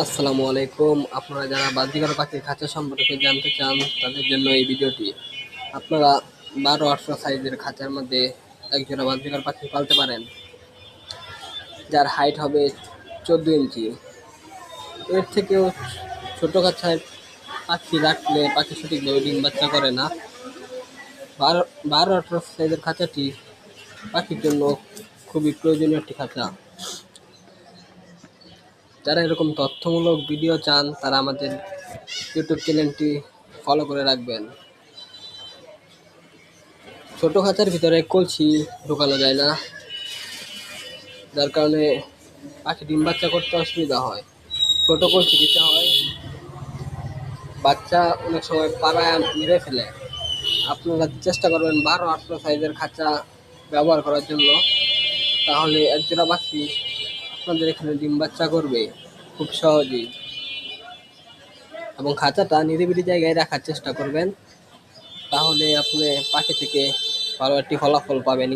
আসসালামু আলাইকুম। আপনারা যারা বাজিকর পাখির খাঁচা সম্পর্কে জানতে চান তাদের জন্য এই ভিডিওটি। আপনারা 12-18 সাইজের খাঁচার মধ্যে একজোড়া বাজিকর পাখি পালতে পারেন, যার হাইট হবে 14 ইঞ্চি। এর থেকেও ছোট খাঁচায় পাখি রাখলে পাখি সঠিকভাবে ডিম বাচ্চা করে না। 12-18 সাইজের খাঁচাটি পাখির জন্য খুবই প্রয়োজনীয় একটি খাঁচা। যারা এরকম তথ্যমূলক ভিডিও চান তারা আমাদের ইউটিউব চ্যানেলটি ফলো করে রাখবেন। ছোট খাঁচার ভিতরে কলসি ঢোকানো যায় না, যার কারণে পাখি ডিম বাচ্চা করতে অসুবিধা হয়। ছোট কলসি দিতে হয়, বাচ্চা অনেক সময় পাড়ায় মেরে ফেলে। আপনারা চেষ্টা করবেন 12-18 সাইজের খাঁচা ব্যবহার করার জন্য, তাহলে একজোড়া পাখি আপনাদের এখানে ডিম বাচ্চা করবে খুব সহজেই। এবং খাঁচাটা নিরিবিলি জায়গায় রাখার চেষ্টা করবেন, তাহলে আপনি পাখি থেকে ভালো একটি ফলাফল পাবেন।